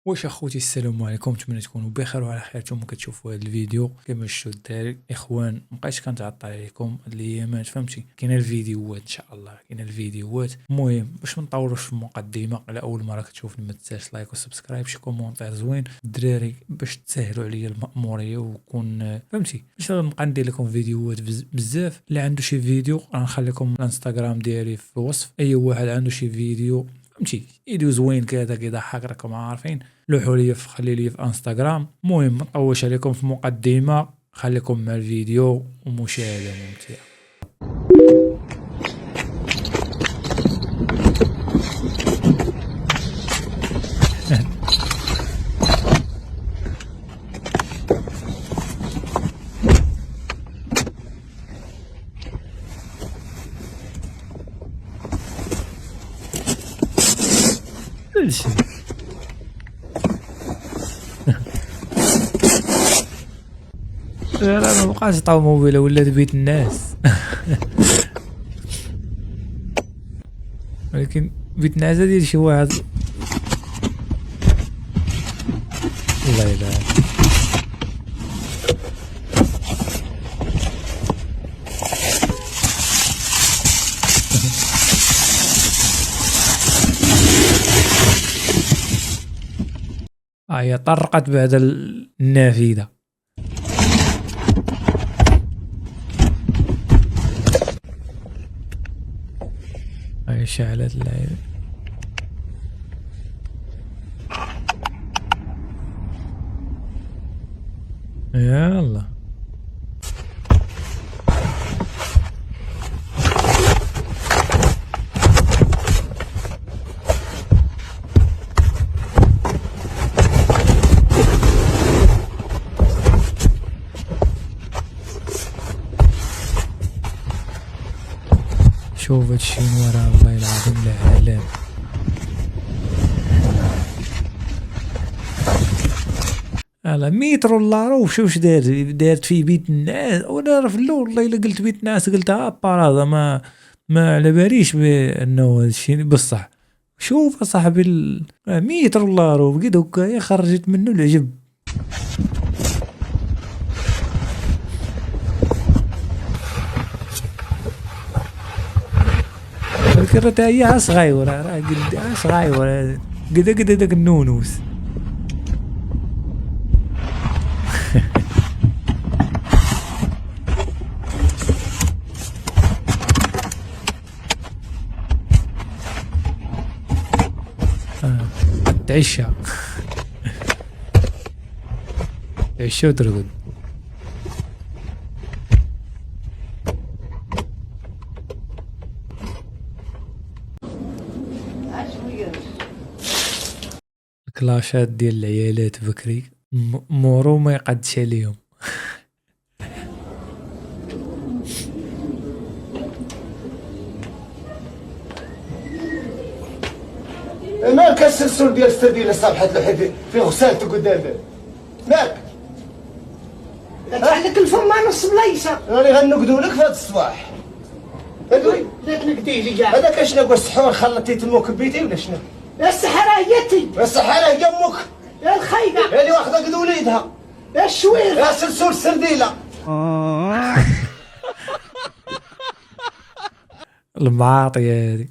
واش اخوتي السلام عليكم، نتمنى تكونوا بخير وعلى خير. نتوما كتشوفوا هذا الفيديو كما شفتوا الدراري اخوان، مابقيتش كنتعطل عليكم هاد الايامات فهمتي. كاين الفيديوهات ان شاء الله، كاين الفيديوهات. المهم باش ما نطولوش في المقدمه، على اول مره كتشوفني ما تنساش لايك وسبسكرايب، شي كومونتير زوين الدراري باش تسهلوا عليا المأموريه وكون فهمتي، باش نبقى ندير لكم فيديوهات بزاف. اللي عنده شي فيديو غنخليكم الانستغرام ديالي في الوصف، اي واحد عنده شي فيديو فهمتي فيديو زوين كذا كيضحك راكم عارفين، لوحوا لي خلي لي في انستغرام. المهم ما نطولش عليكم في مقدمه، خليكم مع الفيديو ومشاهده ممتعه. كلشي لا ما بقاش طوموبيله ولات بيت الناس. ولكن بيت الناس ديال شي واحد الله يلاه. هي طرقت بعد النافذه. هاي شعلت اللعيبه. يلا شوف هادشي من ورا والله العظيم العالم. على مترو لارو شوف دارت في بيت الناس. وانا راه في الاول والله الا قلت بيت الناس قلتها بارازا، ما على باليش بانه هادشي بصح. شوف اصاحبي مترو لارو بقيت هكايا خرجت منه العجب. الكرة هي صغيرة، راه قد صغيرة قد داك النونوس. تعشى تعشى وترقد. الكلاشات ديال العيالات بكري مورو ما يقدش عليهم. مالك السلسول ديال السردينه صابحت له في غسالته قدامك؟ مالك؟ عندك الفما نص بلايصه راني غنقدو لك في هذا الصباح. ادوي لا تنقدي لي كاع. هذاك اشنو السحور خلطتي تموك بيتي ولا شنو؟ يا السحره هيتي، يا السحاره هي امك، يا الخايبه، هي اللي واخده قد وليدها، يا الشوير، يا سلسول السردينه. المعاطية هذه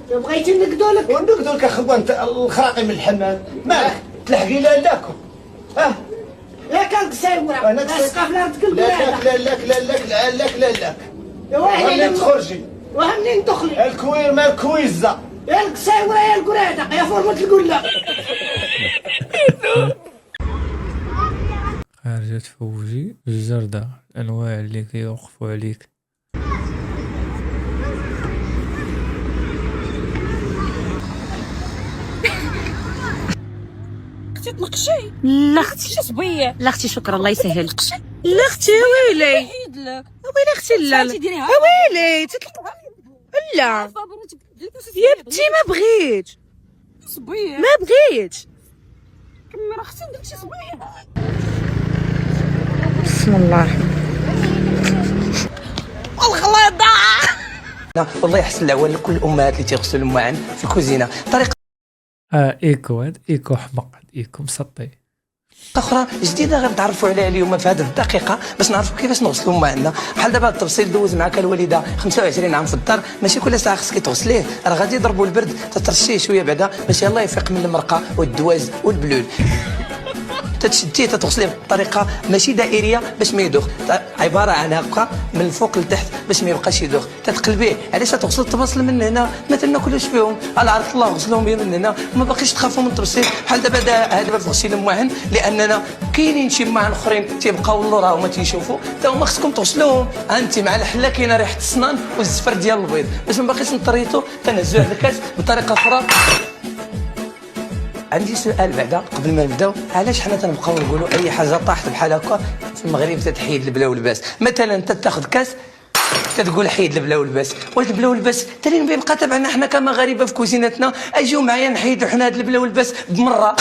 بغيتي نقدو لك ونقدو لك اخوان الخراقي من الحمام. مالك تلحقي لاكم؟ ها يا كان قساوره اسقف لا تقول لا لا لا لا لا لا لا لا يا واحد تخرجي وهمني ندخلي الكوير ما الكويزه، يا القساوره يا القراده يا فورمه القله. خارجة فوجي الجردة، الأنواع اللي كيوقفوا عليك. اختي تنقشي. لا اختي شي صبيه. لا اختي شكرا الله يسهل. لا اختي ويلي ويلي اختي لا ويلي لا يا بنتي ما بغيت صبيه ما بغيت. كمل راه اختي ندير شي صبيه. بسم الله الرحمن الغلاضه. والله يحسن العوان لكل الامهات اللي تيغسلوا الماعن في الكوزينه. طريقه ايكو هاد ايكو حمق، هاد ايكو مسطي. اخرى جديده غنتعرفوا عليها اليوم في هذه الدقيقه باش نعرفوا كيفاش نغسلوا ما عندنا. بحال دابا التفصيل دوز معك الوالده 25 عام في الدار، ماشي كل ساعه خصك تغسليه، راه غادي يضربوا البرد تترشيه شويه بعدا باش يلاه يفيق من المرقه والدواز والبلول. تتشديه تتغسليه بطريقه ماشي دائريه باش ما يدوخ، عباره عن هكا من الفوق لتحت باش ما يبقاش يدوخ، تتقلبيه. علاش تغسل الطباصل من هنا ما تناكلوش فيهم، على عرف الله غسلهم من هنا وما باقيش تخافوا من التبصيل. بحال دابا هذا في غسيل المعن، لاننا كاينين شي معن اخرين تيبقاو اللور هما تيشوفوا، حتى هما خصكم تغسلوهم. انت مع الحله كاينه ريحه السنان والزفر ديال البيض، باش ما باقيش نطريتو تنهزوا على الكاس بطريقه اخرى. عندي سؤال بعدا قبل ما نبداو، علاش حنا تنبقاو نقولوا اي حاجه طاحت بحال هكا في المغرب تتحيد البلا والباس؟ مثلا انت تاخذ كاس تتقول حيد البلا والباس، والبلا والباس تالي بيبقى تبعنا حنا كمغاربه في كوزينتنا. اجيو معايا نحيدوا حنا هاد البلا والباس بمره،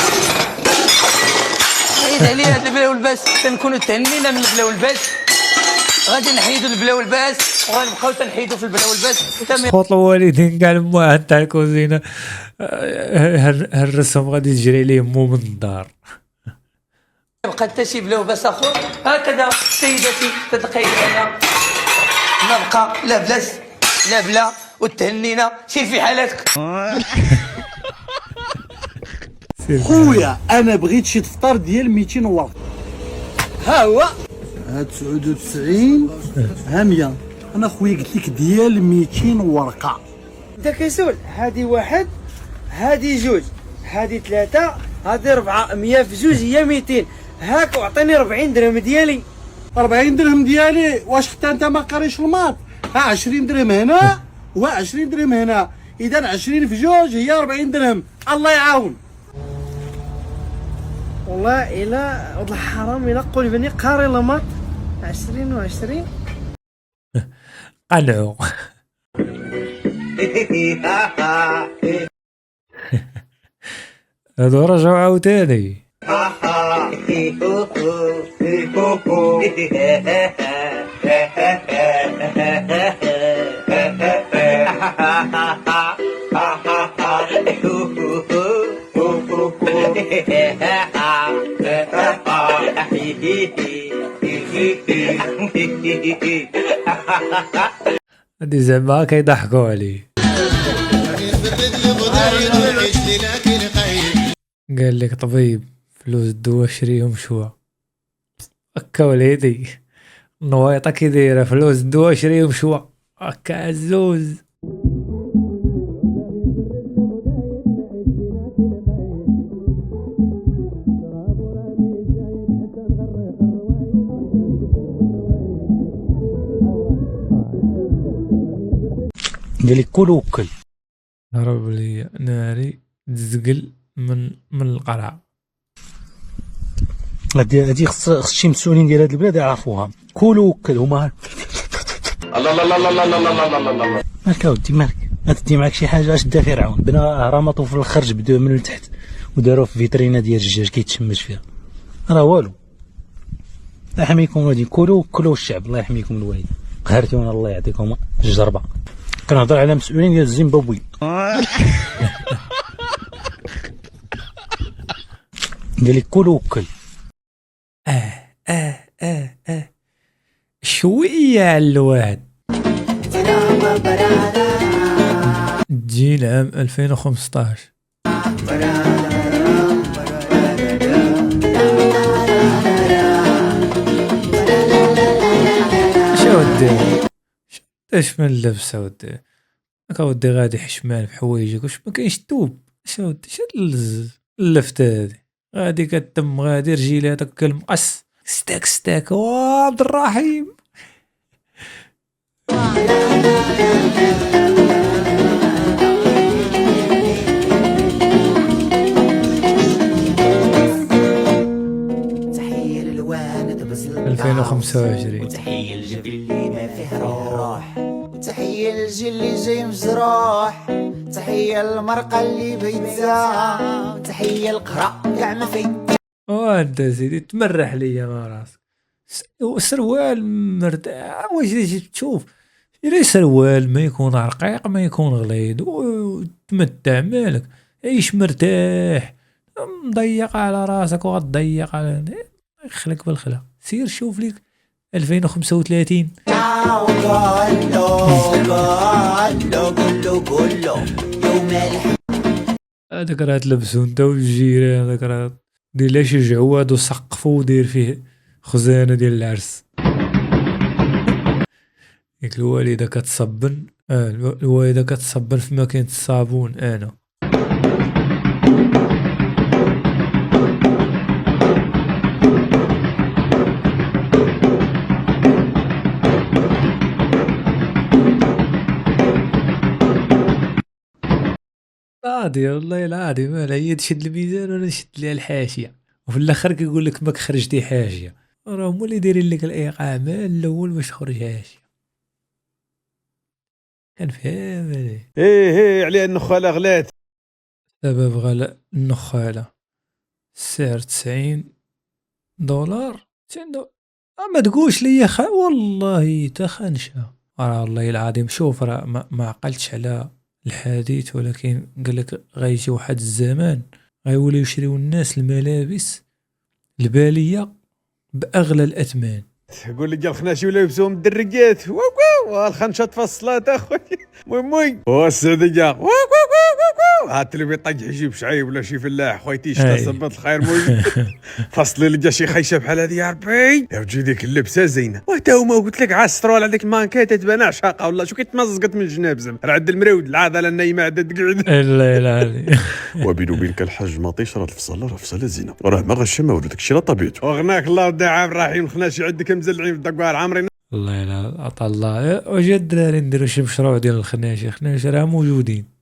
حيد عليا هاد البلا والباس، تنكونوا تهنينا من البلا والباس. غادي نحيدوا البلا والباس وغنبقاو تنحيدوا في البلا والباس. سقوط الوالدين كاع المعن تاع الكوزينه، هالرسم غادي تجري ليه مو من الدار. يبقى حتى شي بلا وباس اخر. هكذا سيدتي تتلقاي انا نبقى لا بلاس لا بلا وتهنينا. سير في حالاتك خويا انا بغيت شي دفتر ديال 200 ورقه. ها هو هاد 99 ها 100. انا خويا قلت لك ديال 200 ورقه. انت كسول. هادي واحد، هادي جوج، هادي ثلاثة، هادي ربعة. 100 في جوج هي 200. هاك وعطيني 40 درهم ديالي. 40 درهم ديالي؟ واش حتى انت ما قاريش الماط؟ ها 20 درهم هنا و 20 درهم هنا، اذا 20 في جوج هي 40 درهم. الله يعاون. والله الا ولد الحرام الا قول بني قاري لماط 20 و20. قنعوا. هادو رجعوا عاوتاني. هادي زعما كيضحكوا عليه. قال لك طبيب فلوس الدواء شريهم شوا هكا وليدي، النوايطه كي دايره فلوس الدواء شريهم شوا هكا عزوز. قال لك كل وكل. هرب لي ناري تزقل من القرعه. هادي خص شي مسؤولين ديال هاد البلاد يعرفوها. كل وكل هما. الله الله الله الله الله الله الله الله. مالك اودي مالك؟ ما تدي معاك شي حاجه؟ اش دا فرعون بنا اهرامات وفي الخرج بداو من التحت وداروا في فيترينا ديال الدجاج كيتشمش فيها، راه والو. الله يحميكم الوالدين، كلوا الشعب. الله يحميكم الوالدين، قهرتونا الله يعطيكم الجربه. كنهضر على مسؤولين ديال الزيمبابوي. قال لك كل وكل. شويه على الواد. تجي عام 2015. شو ودي اش من لبسه ودي هكا ودي غادي حشمان بحوايجك واش ما كاينش الثوب. شو ودي شو اللفته هادي غادي كتم غادي رجيلاتك كالمقص ستاك عبد الرحيم. تحية للوالد بزل 2025. تحية للجبل اللي ما فيه روح، تحية للجل اللي جاي مجروح، تحية للمرقة اللي بيتزا، تحية للقرا كاع ما فيك. وانت سيدي تمرح ليا ما راسك سروال مرتاح. واش جيت تشوف إلا سروال ما يكون رقيق ما يكون غليظ وتمتع مالك. عيش مرتاح، مضيق على راسك وغتضيق على يخلك بالخلا. سير شوف ليك 2035 هذاك راه تلبسو انت والجيران، هذاك راه دير له شي جعواد وسقفو ودير فيه خزانه ديال العرس. ديك الوالده كتصبن، الوالده كتصبن في ماكينه الصابون. انا عادي والله العادي، مالها هي تشد الميزان وانا نشد ليها الحاشيه، وفي الاخر كيقول لك ماك خرجتي حاشيه، راه هما اللي دايرين لك الايقاع مال الاول باش تخرج حاشيه. كنفهم انا ايه على النخاله غلات. سبب غلاء النخاله السعر $90. 90 دولار ما تقولش لي والله تخنشه. والله العظيم شوف راه ما عقلتش على الحديث، ولكن قال لك غيجي واحد الزمان غيوليو يشريو الناس الملابس الباليه باغلى الاثمان. قول لي الخناشي ولا يلبسوهم الدريات واو الخنشه تفصلات اخويا موي والسعوديه هات اللي بيطيح يجيب شعيب ولا شي فلاح خويتي صبت الخير موي فصلي لي شي خيشه بحال هذه يا ربي يا وجي ديك اللبسه زينه وحتى هما قلت لك عسروا على ديك المانكات تبان عشاقه والله شو كيتمزقت من الجناب زعما راه عند المرود العضله النايمه عاد تقعد الله العظيم. وبيني وبينك الحاج مطيش راه الفصاله راه فصاله زينه راه ما غشمه وداك الشيء راه طبيعته. وغناك الله ودي عام الرحيم الخناشي عندك مزلعين في الدكوار عمري الله لا عطا الله. وجا الدراري نديرو شي مشروع ديال الخناشي راه موجودين.